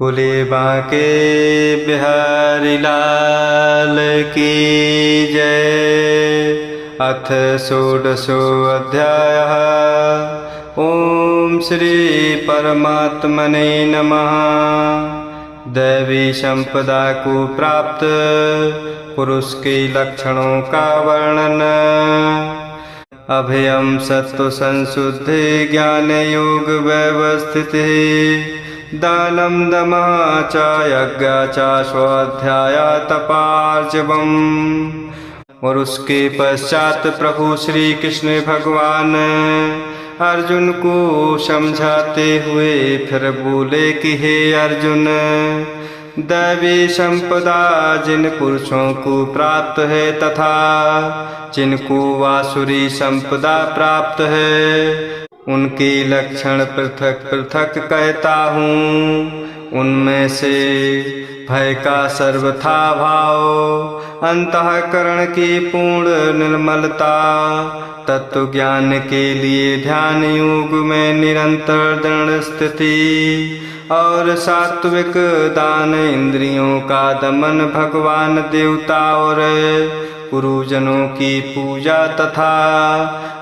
बोले बांके बिहारी लाल की जय। अथ षोडशो अध्यायः। ओम श्री परमात्मने नमः। दैवी संपदा को प्राप्त पुरुष के लक्षणों का वर्णन। अभयम सत्व संशुद्धि ज्ञान योग व्यवस्थिति दानम दमः च यज्ञ च स्वाध्याय तपार्जवम्। और उसके पश्चात प्रभु श्री कृष्ण भगवान अर्जुन को समझाते हुए फिर बोले कि हे अर्जुन, दैवी संपदा जिन पुरुषों को प्राप्त है तथा जिनको वासुरी संपदा प्राप्त है, उनके लक्षण पृथक पृथक कहता हूँ। उनमें से भय का सर्वथा भाव, अंतःकरण की पूर्ण निर्मलता, तत्व ज्ञान के लिए ध्यान योग में निरंतर दृढ़ स्थिति और सात्विक दान, इंद्रियों का दमन, भगवान देवता और गुरुजनों की पूजा तथा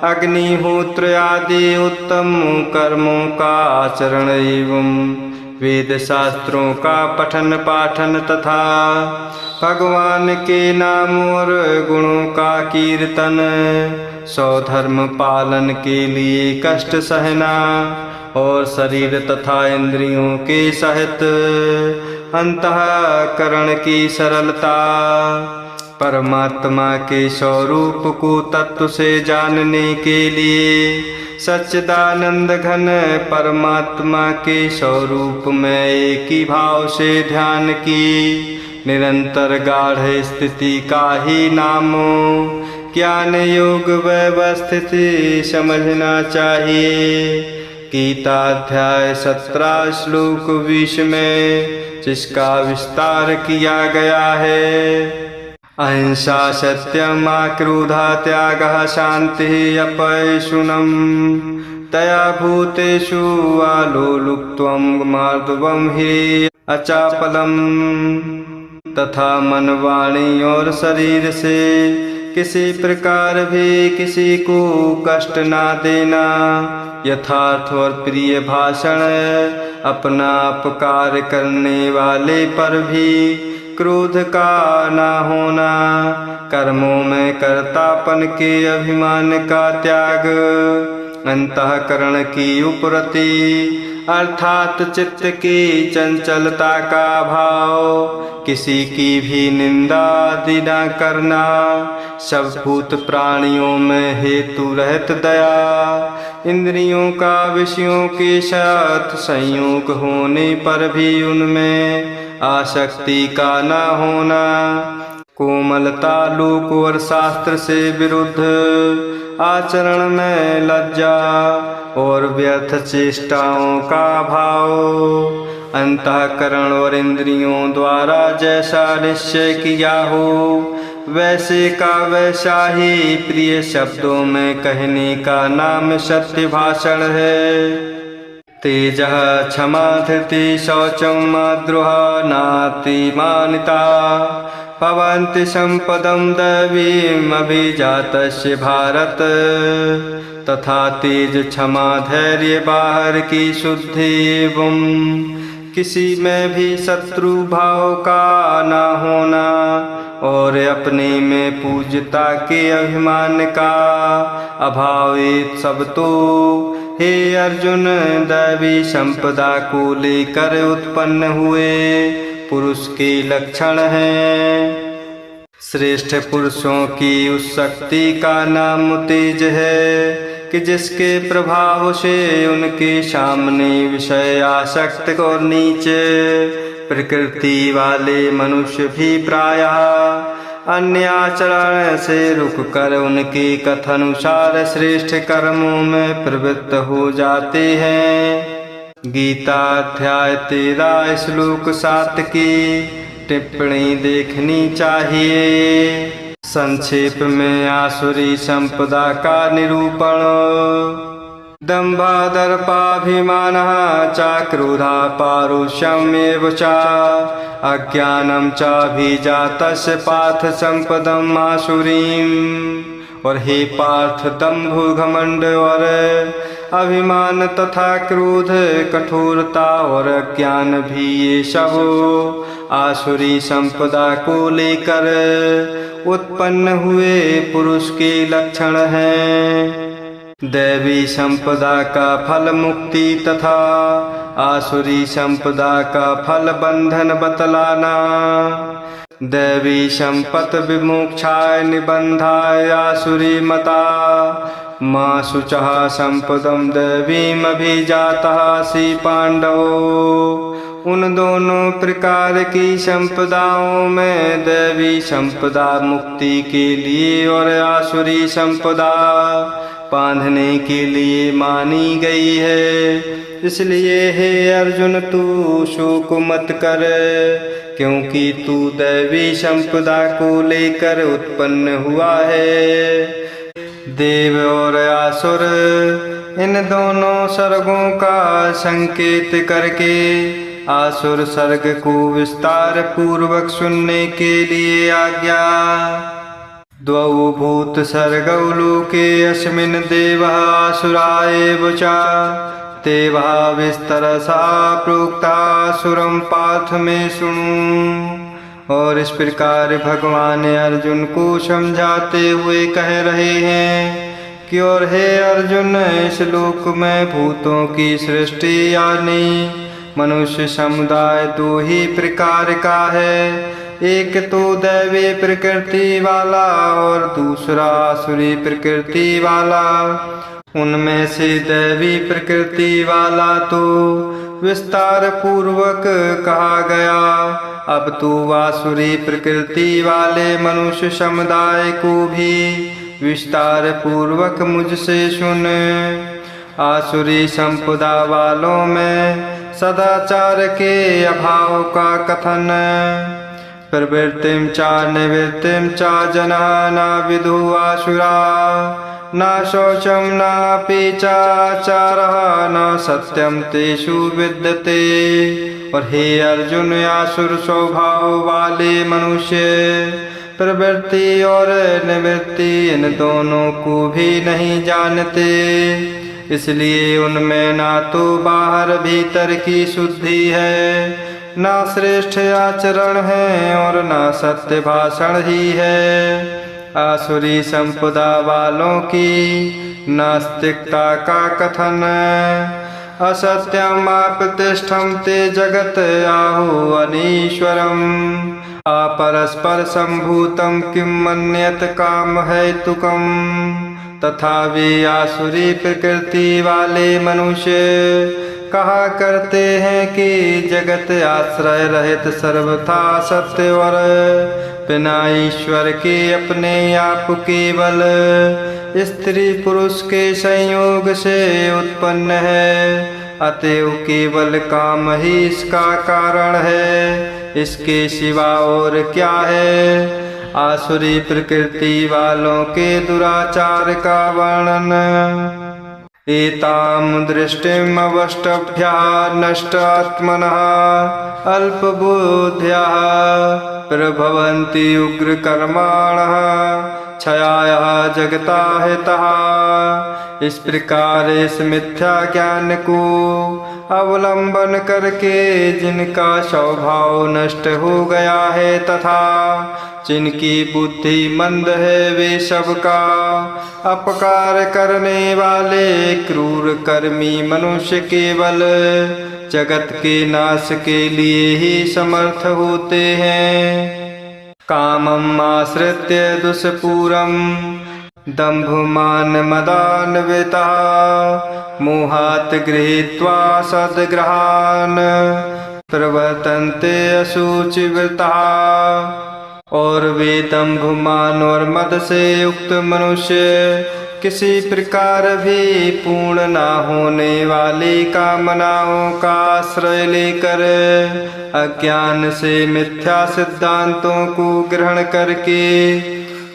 अग्निहोत्र आदि उत्तम कर्मों का आचरण एवं वेद शास्त्रों का पठन पाठन तथा भगवान के नाम और गुणों का कीर्तन, स्वधर्म पालन के लिए कष्ट सहना और शरीर तथा इंद्रियों के सहित अंतःकरण की सरलता, परमात्मा के स्वरूप को तत्व से जानने के लिए सच्चिदानंद घन परमात्मा के स्वरूप में एक ही भाव से ध्यान की निरंतर गाढ़ स्थिति का ही नाम ज्ञान योग व्यवस्थित समझना चाहिए। गीता अध्याय 17 श्लोक 20 में जिसका विस्तार किया गया है। अहिंसा सत्यम क्रोधा त्यागः शांति अपैशुनम दया भूतेषु आलोलुप्त्वं मार्दवम् हि अचापलम। तथा मन, वाणी और शरीर से किसी प्रकार भी किसी को कष्ट ना देना, यथार्थ और प्रिय भाषण, अपना अपकार करने वाले पर भी क्रोध का ना होना, कर्मों में कर्तापन के अभिमान का त्याग, अंतःकरण की उपरति अर्थात चित्त की चंचलता का भाव, किसी की भी निंदा आदि न करना, सब भूत प्राणियों में हेतु रहत दया, इंद्रियों का विषयों के साथ संयोग होने पर भी उनमें आसक्ति का न होना, कोमलता, लोक और शास्त्र से विरुद्ध आचरण में लज्जा और व्यर्थ चेष्टाओं का भाव, अंतःकरण और इंद्रियों द्वारा जैसा निश्चय किया हो वैसे का वैसा ही प्रिय शब्दों में कहने का नाम सत्य भाषण है। तेजः क्षमा धृति शौचम द्रोह नातिमानिता भवन्ति संपदं दैवीम् अभिजातस्य भारत। तथा तेज, क्षमा, धैर्य, बाहर की शुद्धि एवं किसी में भी शत्रु भाव का न होना और अपने में पूज्यता के अभिमान का अभाव, सब तो हे अर्जुन दैवी संपदा को लेकर उत्पन्न हुए पुरुष के लक्षण हैं। श्रेष्ठ पुरुषों की उस शक्ति का नाम तेज है कि जिसके प्रभाव से उनके सामने विषय आसक्त और नीचे प्रकृति वाले मनुष्य भी प्रायः अन्य आचरण से रुककर उनके कथानुसार श्रेष्ठ कर्मों में प्रवृत्त हो जाते हैं। गीता अध्याय 13 श्लोक 7 की टिप्पणी देखनी चाहिए। संक्षेप में आसुरी संपदा का निरूपण। दम्भादर्पाभिमानः चाक्रोधा पारुष्यमेव च अज्ञानं चाभिजातस्य पार्थ संपदम् आसुरीम्। और हे पार्थ, दंभ, घमंड और अभिमान तथा क्रोध, कठोरता और अज्ञान भी ये सब आसुरी संपदा को लेकर उत्पन्न हुए पुरुष के लक्षण हैं। दैवी संपदा का फल मुक्ति तथा आसुरी संपदा का फल बंधन बतलाना। दैवी संपत विमोक्षाय निबंधाय आसुरी मता मां शुचः संपदम दैवीमभिजातः सी पांडव। उन दोनों प्रकार की संपदाओं में दैवी संपदा मुक्ति के लिए और आसुरी संपदा बांधने के लिए मानी गई है। इसलिए हे अर्जुन, तू शोक मत कर, क्योंकि तू दैवी संपदा को लेकर उत्पन्न हुआ है। देव और आसुर इन दोनों सर्गों का संकेत करके आसुर सर्ग को विस्तार पूर्वक सुनने के लिए आज्ञा। द्वौ भूत सर्गौ लोके अस्मिन् देवः आसुरा एव च तेवा विस्तरसा प्रोक्तासुरं पार्थ में शृणु। और इस प्रकार भगवान अर्जुन को समझाते हुए कह रहे हैं कि और हे अर्जुन, इस लोक में भूतों की सृष्टि यानी मनुष्य समुदाय दो ही प्रकार का है। एक तो दैवी प्रकृति वाला और दूसरा आसुरी प्रकृति वाला। उनमें से दैवी प्रकृति वाला तो विस्तार पूर्वक कहा गया। अब तो आसुरी प्रकृति वाले मनुष्य समुदाय को भी विस्तार पूर्वक मुझसे सुन। आसुरी संपदा वालों में सदाचार के अभाव का कथन। प्रवृत्तिं चा निवृत्तिं चा जना न विदु आसुरा न शौचम नापि चाचारः न सत्यम तेषु विद्यते। और हे अर्जुन, आसुर स्वभाव वाले मनुष्य प्रवृत्ति और निवृत्ति इन दोनों को भी नहीं जानते। इसलिए उनमें ना तो बाहर भीतर की शुद्धि है, ना श्रेष्ठ आचरण है और ना सत्य भाषण ही है। आसुरी संपदा वालों की नास्तिकता का कथन। असत्यम अप्रतिष्ठम ते जगत आहु अनीश्वरम अपरस्पर संभूतम किम मन्यत काम हेतुकम। तथा वे आसुरी प्रकृति वाले मनुष्य कहा करते हैं कि जगत आश्रय रहित सर्वथा सत्य और बिना ईश्वर के अपने आप केवल स्त्री पुरुष के संयोग से उत्पन्न है। अतएव केवल काम ही इसका कारण है, इसके सिवा और क्या है। आसुरी प्रकृति वालों के दुराचार का वर्णन। एतां दृष्टिम् अवष्टभ्यः नष्टात्मनः अल्पबुद्ध्याः प्रभवन्ति उग्रकर्माणः क्षयाय जगता हितः। इस प्रकार इस मिथ्या ज्ञान को अवलंबन करके जिनका स्वभाव नष्ट हो गया है तथा जिनकी बुद्धि मंद है, वे सबका अपकार करने वाले क्रूर कर्मी मनुष्य केवल जगत के नाश के लिए ही समर्थ होते हैं। कामम् आश्रित्य दुष्पूरम् दम्भमान मदान्वितः मोहात् गृहीत्वा सद्ग्रहान् प्रवर्तन्ते अशुचिव्रताः। और वे दंभ मान और मद से युक्त मनुष्य किसी प्रकार भी पूर्ण न होने वाली कामनाओं का आश्रय लेकर अज्ञान से मिथ्या सिद्धांतों को ग्रहण करके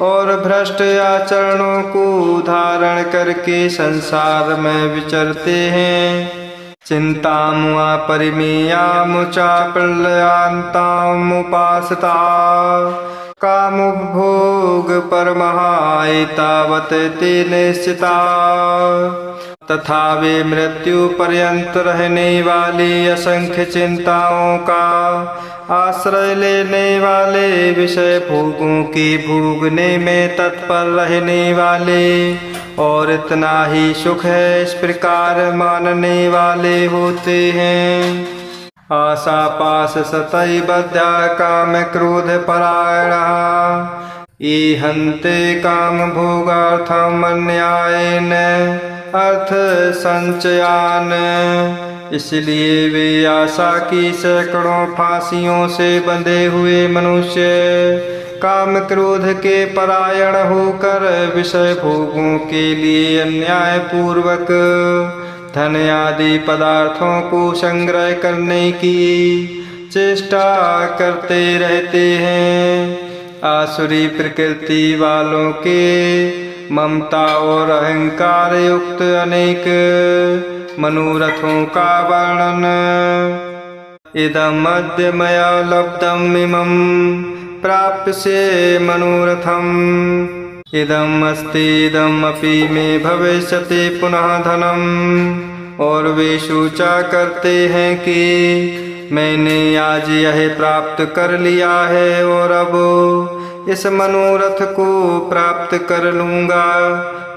और भ्रष्ट आचरणों को धारण करके संसार में विचरते हैं। चिंतामुआ परिमेयामुचा प्रलयांतामुपासता कामुपभोग परमहाएतावत ते निश्चिता। तथा वे मृत्यु पर्यंत रहने वाली असंख्य चिंताओं का आश्रय लेने वाले, विषय भोगों के भोगने में तत्पर रहने वाले और इतना ही सुख है इस प्रकार मानने वाले होते हैं। आशा पास सतई बद्धा काम क्रोध परायणा ये हन्ते काम भोगार्थम अन्यायेन अर्थ संचयान। इसलिए वे आशा की सैकड़ों फांसियों से बंधे हुए मनुष्य काम क्रोध के परायण होकर विषय भोगों के लिए अन्याय पूर्वक धन आदि पदार्थों को संग्रह करने की चेष्टा करते रहते हैं। आसुरी प्रकृति वालों के ममता और अहंकार युक्त अनेक मनोरथों का वर्णन। इदम अद्य मया लब्धम इमं प्राप्स्ये मनोरथम इदम अस्ति इदम अपि मे भविष्यति पुनः धनम। और वे सोचा करते हैं कि मैंने आज यह प्राप्त कर लिया है और अब इस मनोरथ को प्राप्त कर लूँगा।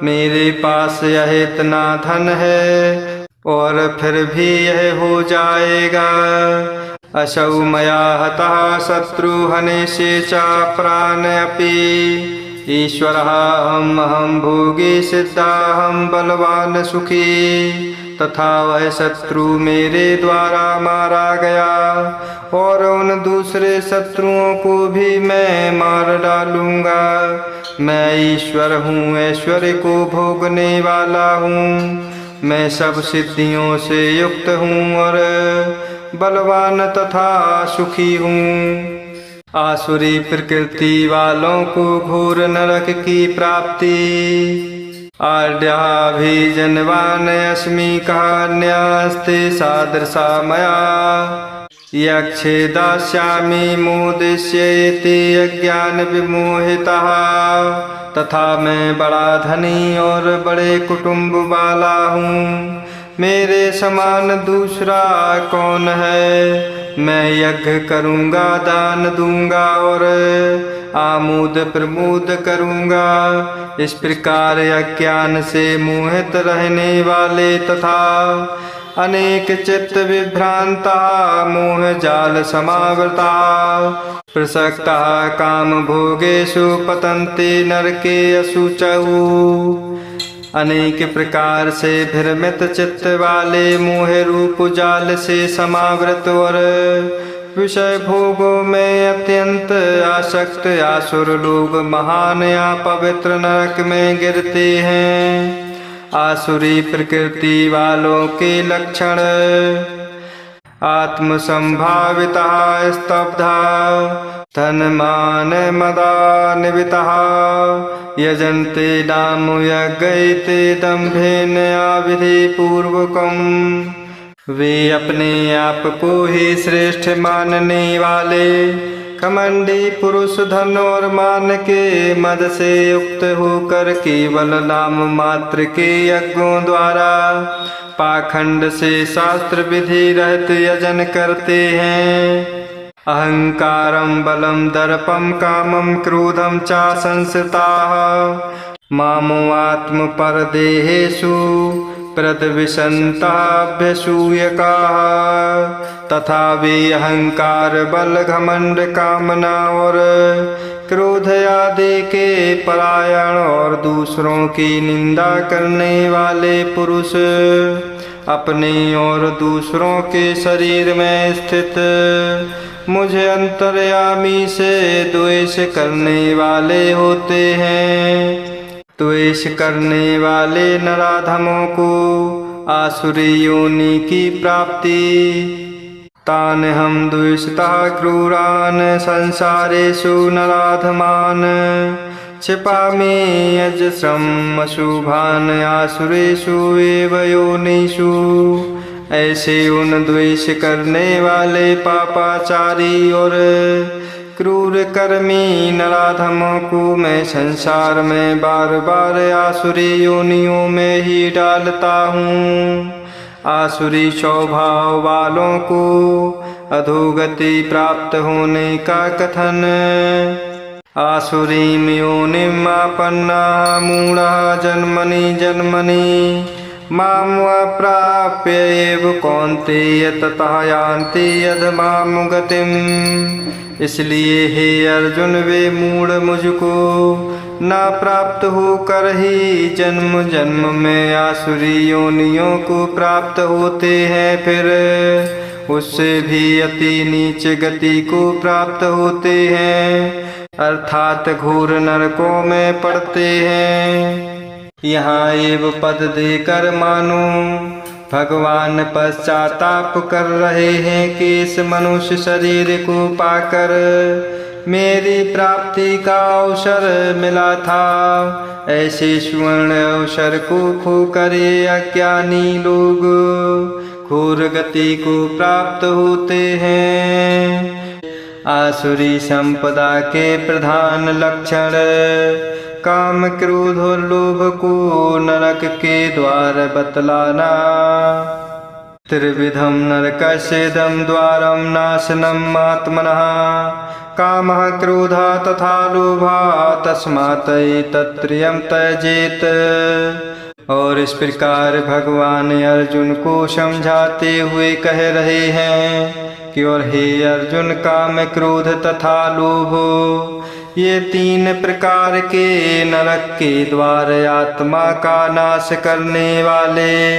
मेरे पास यह इतना धन है और फिर भी यह हो जाएगा। असौ मया हतः शत्रु हनेशे च प्राण अपि ईश्वरः अहम भोगी सिद्धाहम बलवान सुखी। तथा वह शत्रु मेरे द्वारा मारा गया और उन दूसरे शत्रुओं को भी मैं मार डालूंगा। मैं ईश्वर हूँ, ऐश्वर्य को भोगने वाला हूँ। मैं सब सिद्धियों से युक्त हूँ और बलवान तथा सुखी हूँ। आसुरी प्रकृति वालों को घोर नरक की प्राप्ति। आर्याभिजनवान अस्मि कान्यास्ते सादृशा मया यक्षे दास्यामि मोदिष्येति अज्ञान विमोहितः। तथा मैं बड़ा धनी और बड़े कुटुंब वाला हूँ। मेरे समान दूसरा कौन है। मैं यज्ञ करूँगा, दान दूंगा और आमोद प्रमोद करूँगा। इस प्रकार अज्ञान से मोहित रहने वाले तथा अनेक चित्त विभ्रांता मोह जाल समावृता प्रसक्ता काम भोगेषु पतन्ते नरके अशुचौ। अनेक प्रकार से भ्रमित चित्त वाले मोह रूप जाल से समावृत और विषय भोगों में अत्यंत आसक्त आसुर लोग महान या पवित्र नरक में गिरते हैं। आसुरी प्रकृति वालों के लक्षण आत्मसंभाविता स्तब्धा धनमान मदान्विता यजन्ते नाम यज्ञैते दम्भेन अविधि पूर्वकम्। वे अपने आप को ही श्रेष्ठ मानने वाले घमंडी पुरुष धन और मान के मद से युक्त होकर केवल नाम मात्र के यज्ञों द्वारा पाखंड से शास्त्र विधि रहत यजन करते हैं। अहंकारं बलं दर्पं कामं क्रोधं च संश्रिताः मामो आत्म परदेहेषु प्रद्विषन्ताभ्यसूयकाः। तथा वे अहंकार बल घमंड कामना और क्रोध आदि के परायण और दूसरों की निंदा करने वाले पुरुष अपने और दूसरों के शरीर में स्थित मुझे अंतर्यामी से द्वेष करने वाले होते हैं। द्वेष करने वाले नराधमों को आसुरी योनि की प्राप्ति। तान हम द्वेषतः क्रूरान संसारेषु नराधमान क्षिपामि अजस्रम् अशुभान् आसुरेषु एव योनिषु। ऐसे उन द्वेष करने वाले पापाचारी और क्रूर कर्मी नराधमों को मैं संसार में बार बार आसुरी योनियों में ही डालता हूँ। आसुरी स्वभाव वालों को अधोगति प्राप्त होने का कथन। आसुरीं योनिम् आपन्ना मूढ़ा जन्मनि जन्मनि माम् अप्राप्य एव कौन्तेय ततः यान्ति अधमां गतिम्। इसलिए हे अर्जुन, वे मूढ़ मुझको ना प्राप्त होकर ही जन्म जन्म में आसुरी योनियों को प्राप्त होते हैं, फिर उससे भी अति नीच गति को प्राप्त होते हैं, अर्थात घोर नरकों में पड़ते हैं। यहाँ एव पद देकर मानो भगवान पश्चाताप कर रहे हैं कि इस मनुष्य शरीर को पाकर मेरी प्राप्ति का अवसर मिला था। ऐसे सुवर्ण अवसर को खोकर ये अज्ञानी लोग घोर गति को प्राप्त होते हैं। आसुरी संपदा के प्रधान लक्षण काम, क्रोध और लोभ को नरक के द्वार बतलाना। त्रिविधम नरकस्येदं द्वारं नाशनम् आत्मनः कामः क्रोधः तथा लोभः तस्मात् एतत्त्रयं त्यजेत। और इस प्रकार भगवान अर्जुन को समझाते हुए कह रहे हैं कि और हे अर्जुन, काम, क्रोध तथा लोभ ये तीन प्रकार के नरक के द्वार आत्मा का नाश करने वाले,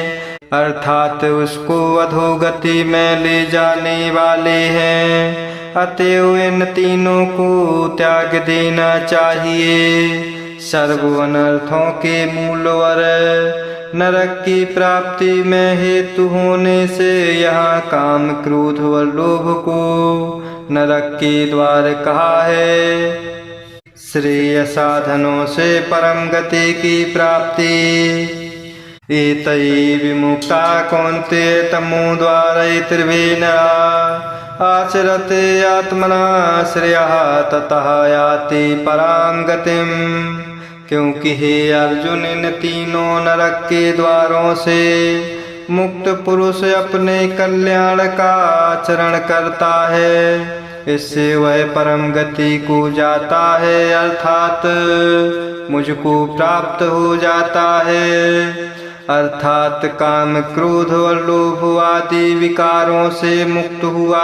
अर्थात उसको अधोगति में ले जाने वाले हैं। अतएव इन तीनों को त्याग देना चाहिए। सर्व अनर्थों के मूल और नरक की प्राप्ति में हेतु होने से यहाँ काम, क्रोध और लोभ को नरक के द्वार कहा है। श्रेय साधनों से परम गति की प्राप्ति एतै विमुक्ता कौन्तेय तमो द्वारै त्रिभिः आचरते आत्मना श्रेयः ततः याति परां गतिम्। क्योंकि हे अर्जुन, इन तीनों नरक के द्वारों से मुक्त पुरुष अपने कल्याण का आचरण करता है। इससे वह परम गति को जाता है, अर्थात मुझको प्राप्त हो जाता है। अर्थात काम, क्रोध और लोभ आदि विकारों से मुक्त हुआ।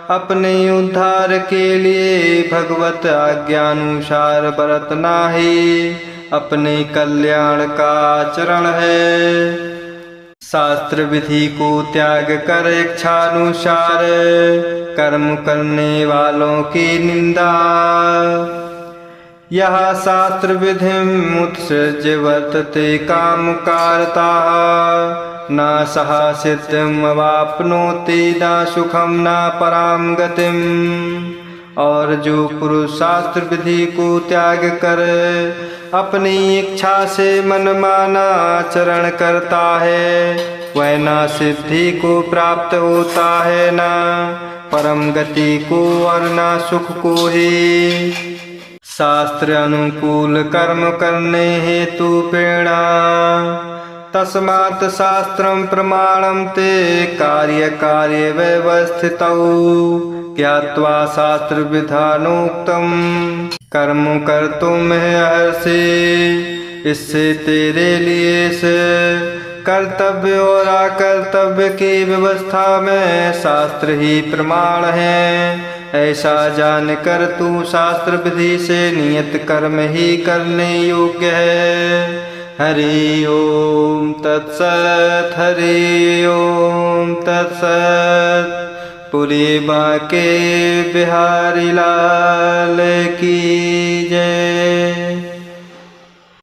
अपने उद्धार के लिए भगवत आज्ञानुसार बरतना ही अपने कल्याण का आचरण है। शास्त्र विधि को त्याग कर इच्छानुसार कर्म करने वालों की निंदा। यह शास्त्र विधिम् उत्सृज्य वर्तते कामकारता न सह सिद्धिम् अवाप्नोति न सुखम न पराम गतिम्। और जो पुरुष शास्त्र विधि को त्याग कर अपनी इच्छा से मनमाना आचरण करता है, वह न सिद्धि को प्राप्त होता है, न परम गति को और न सुख को ही। शास्त्र अनुकूल कर्म करने हेतु प्रेरणा तस्मात् शास्त्रं प्रमाणं ते कार्य कार्य व्यवस्थितौ ज्ञात्वा शास्त्र विधानोक्तम कर्म कर्तुम हर्षि। इससे तेरे लिए से कर्तव्य और अकर्तव्य की व्यवस्था में शास्त्र ही प्रमाण है। ऐसा जानकर तू शास्त्र विधि से नियत कर्म ही करने योग्य है। हरि ओम तत्सत, हरि ओम तत्सत। पूरे बांके बिहारी लाल की जय।